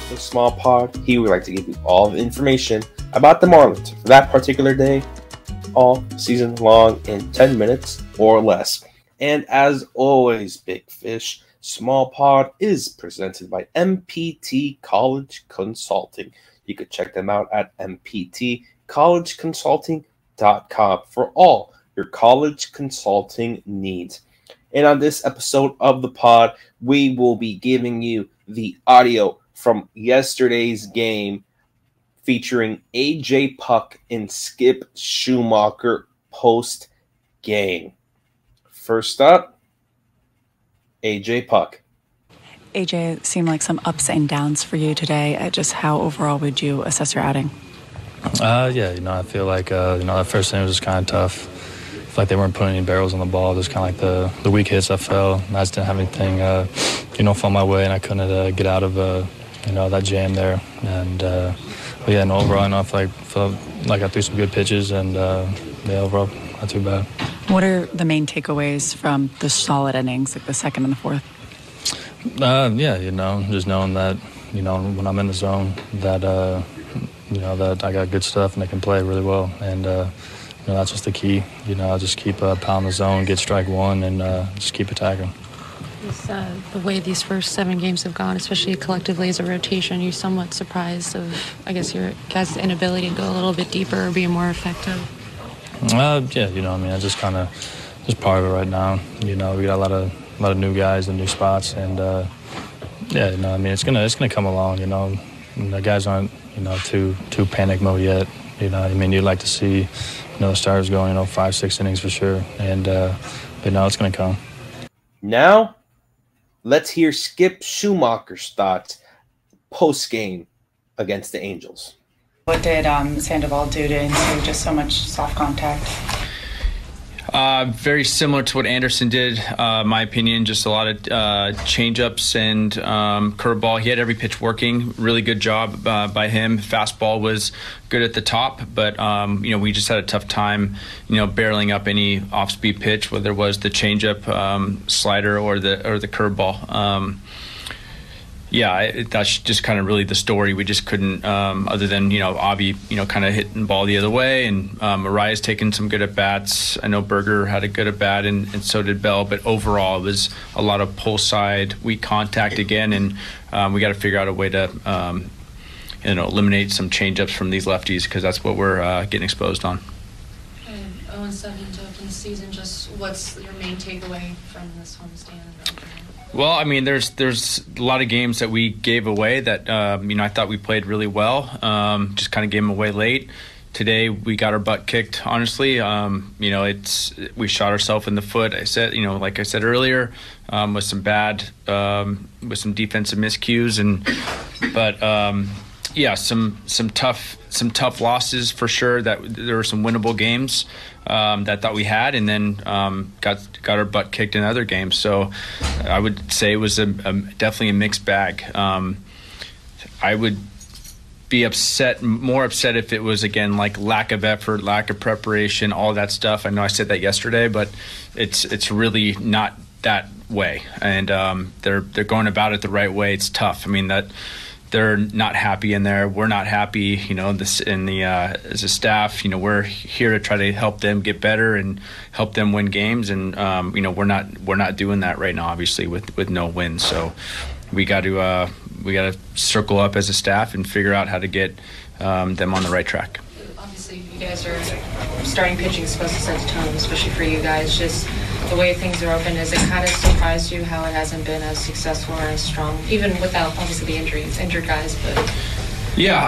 the small pod. He would like to give you all the information about the Marlins for that particular day, all season long in 10 minutes or less. And as always, Big Fish, Small Pod is presented by MPT College Consulting. You could check them out at mptcollegeconsulting.com for all your college consulting needs. And on this episode of the pod, we will be giving you the audio from yesterday's game featuring AJ Puk and Skip Schumaker post game. First up, AJ Puk. AJ, it seemed like some ups and downs for you today. Just how overall would you assess your outing? I feel like that first inning was just kind of tough. I feel like they weren't putting any barrels on the ball. Just kind of like the weak hits I fell. I just didn't have anything, fall my way, and I couldn't get out of that jam there. And overall, I felt like I threw some good pitches, and overall, not too bad. What are the main takeaways from the solid innings, like the second and the fourth? Just knowing that, when I'm in the zone, that that I got good stuff and I can play really well, and that's just the key. I'll just keep pounding the zone, get strike one, and just keep attacking. The way these first 7 games have gone, especially collectively as a rotation, you're somewhat surprised of, I guess, your guys' inability to go a little bit deeper or be more effective? It's just kind of just part of it right now. We got a lot of new guys and new spots, and it's gonna come along. The guys aren't too panic mode yet. You'd like to see the starters going 5-6 innings for sure, and it's gonna come. Now, let's hear Skip Schumaker's thoughts post game against the Angels. What did Sandoval do to ensure just so much soft contact? Very similar to what Anderson did, my opinion. Just a lot of change-ups and curveball. He had every pitch working. Really good job by him. Fastball was good at the top, but we just had a tough time, barreling up any off-speed pitch, whether it was the change-up, slider, or the curveball. That's just kind of really the story. We just couldn't, other than, Avi, kind of hitting the ball the other way, and Mariah's taking some good at-bats. I know Berger had a good at-bat, and so did Bell, but overall it was a lot of pull side, weak contact again, and we got to figure out a way to, eliminate some change-ups from these lefties, because that's what we're getting exposed on. 0-7 to open the season, just what's your main takeaway from this homestand? Well, there's a lot of games that we gave away that, I thought we played really well. Just kind of gave them away late. Today we got our butt kicked, honestly. We shot ourselves in the foot. I said, like I said earlier, with some defensive miscues, some tough losses for sure. That there were some winnable games that I thought we had, and then got our butt kicked in other games. So I would say it was definitely a mixed bag. I would be more upset if it was, again, like lack of effort, lack of preparation, all that stuff. I know I said that yesterday, but it's really not that way, and they're going about it the right way. It's tough. That. They're not happy in there. We're not happy, as a staff. We're here to try to help them get better and help them win games, and we're not doing that right now, obviously, with no wins. So we got to circle up as a staff and figure out how to get them on the right track. Obviously, you guys are starting pitching is supposed to set the tone, especially for you guys. Just the way things are open, has it kind of surprised you how it hasn't been as successful or as strong, even without obviously the injured guys? But yeah,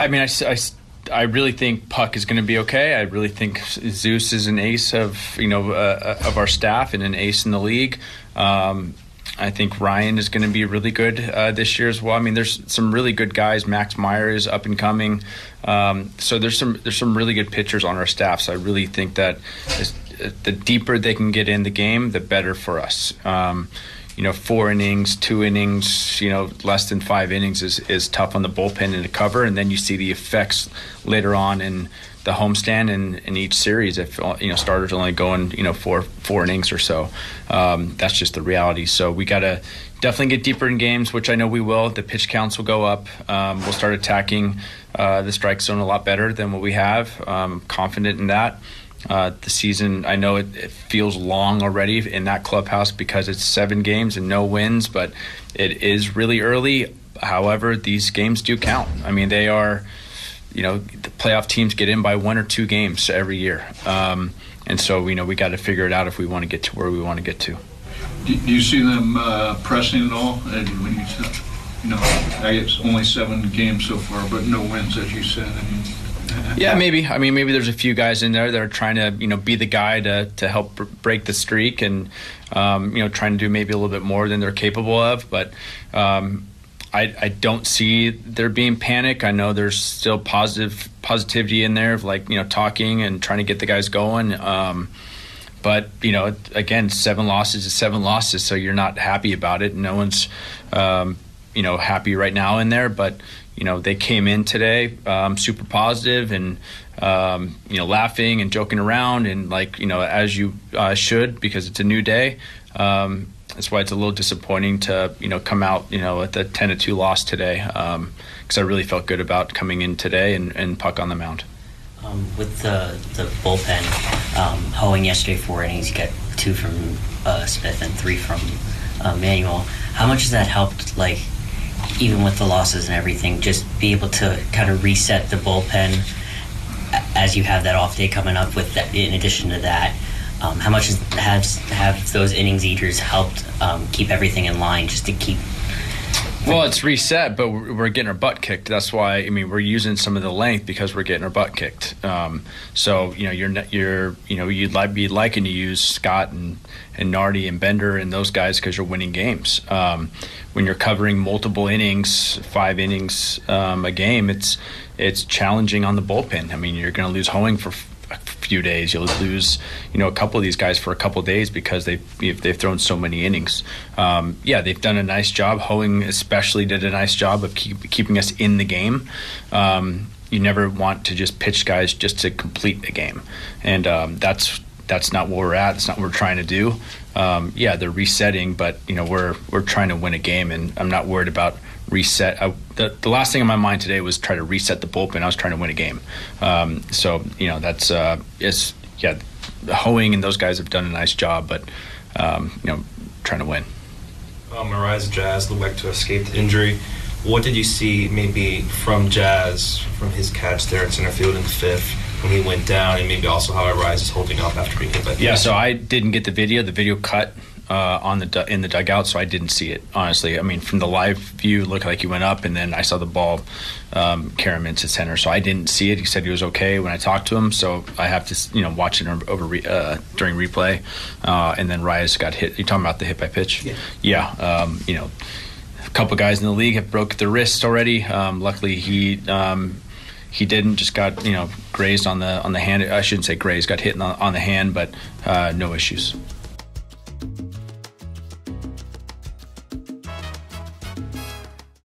I really think Puk is going to be okay. I really think Zeus is an ace of our staff and an ace in the league. I think Ryan is going to be really good this year as well. There's some really good guys. Max Meyer is up and coming. So there's some really good pitchers on our staff. So I really think that the deeper they can get in the game, the better for us. 4 innings, 2 innings, less than 5 innings is tough on the bullpen and to cover, and then you see the effects later on in the homestand in each series if starters only going four innings or so. That's just the reality. So we got to definitely get deeper in games, which I know we will. The pitch counts will go up. We'll start attacking the strike zone a lot better than what we have. Confident in that. The season, I know it feels long already in that clubhouse because it's 7 games and no wins, but it is really early. However, these games do count. I mean, they are, the playoff teams get in by 1 or 2 games every year. And so, we got to figure it out if we want to get to where we want to get to. Do you see them pressing at all? And when I guess only 7 games so far, but no wins, as you said. Yeah, maybe. I mean, maybe there's a few guys in there that are trying to, be the guy to help break the streak and, trying to do maybe a little bit more than they're capable of. But I don't see there being panic. I know there's still positivity in there of talking and trying to get the guys going. But, again, 7 losses is 7 losses, so you're not happy about it. No one's, happy right now in there. But, they came in today super positive and, laughing and joking around and, as you should, because it's a new day. That's why it's a little disappointing to, come out, at the 10-2 loss today, because I really felt good about coming in today and Puck on the mound. With the bullpen, hoeing yesterday 4 innings, you got 2 from Smith and 3 from Manuel. How much has that helped, even with the losses and everything, just be able to kind of reset the bullpen as you have that off day coming up with that, in addition to that? How much have those innings eaters helped keep everything in line just to keep? Well, it's reset, but we're getting our butt kicked. That's why we're using some of the length because we're getting our butt kicked. So you'd be liking to use Scott and Nardi and Bender and those guys because you're winning games. When you're covering multiple innings, 5 innings a game, it's challenging on the bullpen. You're going to lose Hoeing for a few days. You'll lose, a couple of these guys for a couple of days because they've thrown so many innings. They've done a nice job. Hoeing especially did a nice job of keeping us in the game. You never want to just pitch guys just to complete a game, and that's not where we're at. That's not what we're trying to do. They're resetting, but we're trying to win a game, and I'm not worried about reset. The last thing on my mind today was try to reset the bullpen. I was trying to win a game. That's Hoeing and those guys have done a nice job, but trying to win. Arise Jazz looked like to escape the injury. What did you see maybe from Jazz, from his catch there in center field in the 5th when he went down, and maybe also how Arise is holding up after being hit by the pitch? So I didn't get the video. The video cut in the dugout, so I didn't see it, honestly. From the live view, it looked like he went up, and then I saw the ball carry him into center, so I didn't see it. He said he was okay when I talked to him, so I have to watch it over during replay. And then Reyes got hit. You're talking about the hit by pitch? Yeah. A couple guys in the league have broke their wrists already. Luckily, he didn't. Just got grazed on the hand. I shouldn't say grazed. Got hit on the hand, but no issues.